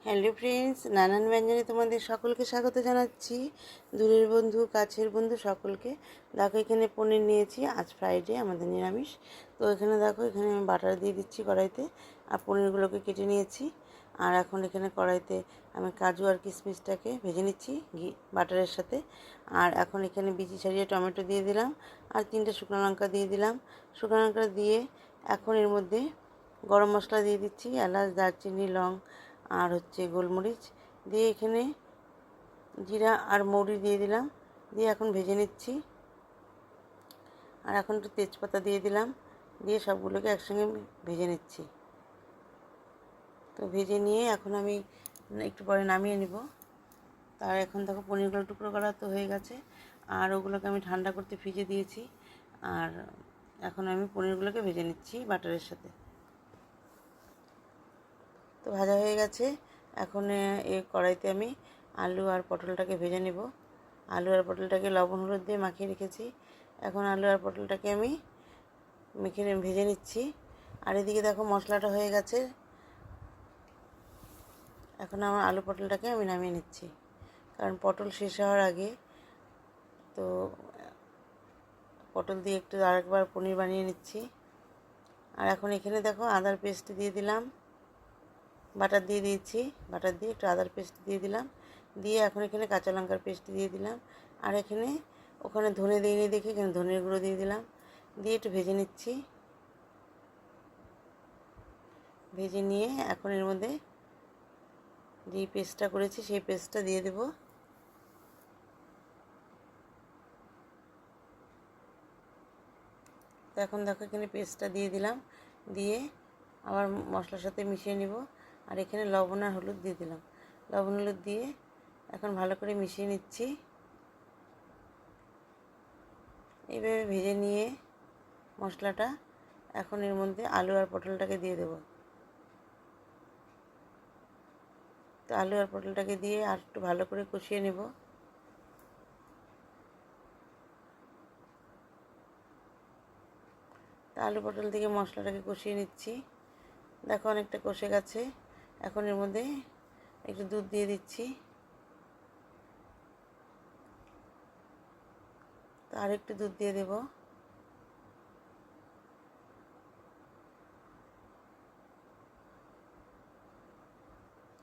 Hello friends, নানান ব্যঞ্জনে তোমাদের সকলকে স্বাগত জানাচ্ছি। দূরের বন্ধু, কাছের বন্ধু সকলকে। দেখো এখানে পনির নিয়েছি, আজ ফ্রাইডে, আমাদের নিরামিষ। তো এখানে দেখো, এখানে আমি বাটার দিয়ে দিচ্ছি কড়াইতে, আর পনিরগুলোকে কেটে নিয়েছি। আর এখন এখানে কড়াইতে আমি কাজু আর কিশমিশটাকে ভেজে নিচ্ছি ঘি বাটারের সাথে। আর এখন এখানে বিচি ছাড়িয়ে টমেটো দিয়ে দিলাম, আর 3টে শুকনো লঙ্কা দিয়ে দিলাম। শুকনো লঙ্কা দিয়ে এখন এর মধ্যে গরম মশলা দিয়ে দিচ্ছি, এলাচ, দারচিনি, লং আর গোলমরিচ দিয়ে, এখানে জিরা আর মৌরি দিয়ে দিলাম, দিয়ে এখন ভেজে নিচ্ছি। আর এখন একটু তেজপাতা দিয়ে দিলাম, দিয়ে সবগুলোকে একসঙ্গে ভেজে নিচ্ছি। তো ভেজে নিয়ে এখন আমি একটু পরে নামিয়ে নিব। তার এখন দেখো পনিরগুলো টুকরো করা তো হয়ে গেছে, আর ওগুলোকে আমি ঠান্ডা করতে ফ্রিজে দিয়েছি। আর এখন আমি পনিরগুলোকে ভেজে নিচ্ছি বাটারের সাথে। তো ভাজা হয়ে গেছে। এখন এই কড়াইতে আমি আলু আর পটলটাকে ভেজে নেব। আলু আর পটলটাকে লবণ হলুদ দিয়ে মাখিয়ে রেখেছি। এখন আলু আর পটলটাকে আমি ভেজে নিচ্ছি। আর এদিকে দেখো মশলাটা হয়ে গেছে। এখন আমার আলু পটলটাকে আমি নামিয়ে নিচ্ছি, কারণ পটল শেষ হওয়ার আগে। তো পটল দিয়ে একটু আরেকবার পনির বানিয়ে নিচ্ছি। আর এখন এখানে দেখো আদার পেস্ট দিয়ে দিলাম, বাটার দিয়ে দিয়েছি, বাটার দিয়ে একটু আদার পেস্ট দিয়ে দিলাম, দিয়ে এখন এখানে কাঁচা লঙ্কার পেস্ট দিয়ে দিলাম। আর এখানে ওখানে ধনে দিইনি দেখে এখানে ধনের গুঁড়ো দিয়ে দিলাম, দিয়ে একটু ভেজে নিচ্ছি। ভেজে নিয়ে এখন এর মধ্যে যেই পেস্টটা করেছি সেই পেস্টটা দিয়ে দেব। তো এখন দেখো এখানে পেস্টটা দিয়ে দিলাম, দিয়ে আবার মশলার সাথে মিশিয়ে নিব। আর এখানে লবণ আর হলুদ দিয়ে দিলাম, লবণ হলুদ দিয়ে এখন ভালো করে মিশিয়ে নিচ্ছি। এইভাবে ভেজে নিয়ে মশলাটা এখন এর মধ্যে আলু আর পটলটাকে দিয়ে দেব। তো আলু আর পটলটাকে দিয়ে আর একটু ভালো করে কষিয়ে নেব। তো আলু পটল থেকে মশলাটাকে কষিয়ে নিচ্ছি। দেখো অনেকটা কষে গেছে। এখন এর মধ্যে একটু দুধ দিয়ে দিচ্ছি। তো আর একটু দুধ দিয়ে দেব।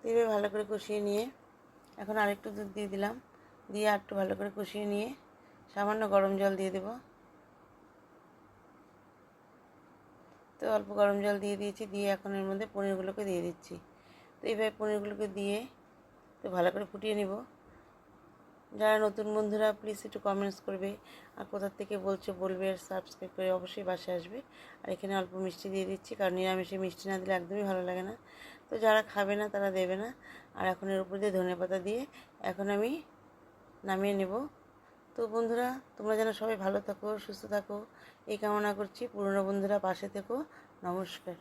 এইভাবে ভালো করে কষিয়ে নিয়ে এখন আরেকটু দুধ দিয়ে দিলাম, দিয়ে আর একটু ভালো করে কষিয়ে নিয়ে সামান্য গরম জল দিয়ে দেব। তো অল্প গরম জল দিয়ে দিয়েছি, দিয়ে এখন এর মধ্যে পনিরগুলোকে দিয়ে দিচ্ছি। তো এইভাবে পনিরগুলোকে দিয়ে তো ভালো করে ফুটিয়ে নেব। যারা নতুন বন্ধুরা প্লিজ একটু কমেন্টস করবে, আর কোথা থেকে বলছে বলবে, আর সাবস্ক্রাইব করে অবশ্যই বাসায় আসবে। আর এখানে অল্প মিষ্টি দিয়ে দিচ্ছি, কারণ নিরামিষে মিষ্টি না দিলে একদমই ভালো লাগে না। তো যারা খাবে না তারা দেবে না। আর এখন এর উপর দিয়ে ধনেপাতা দিয়ে এখন আমি নামিয়ে নেব। তো বন্ধুরা, তোমরা যেন সবাই ভালো থাকো, সুস্থ থাকো এই কামনা করছি। পুরনো বন্ধুরা পাশে থেকো। নমস্কার।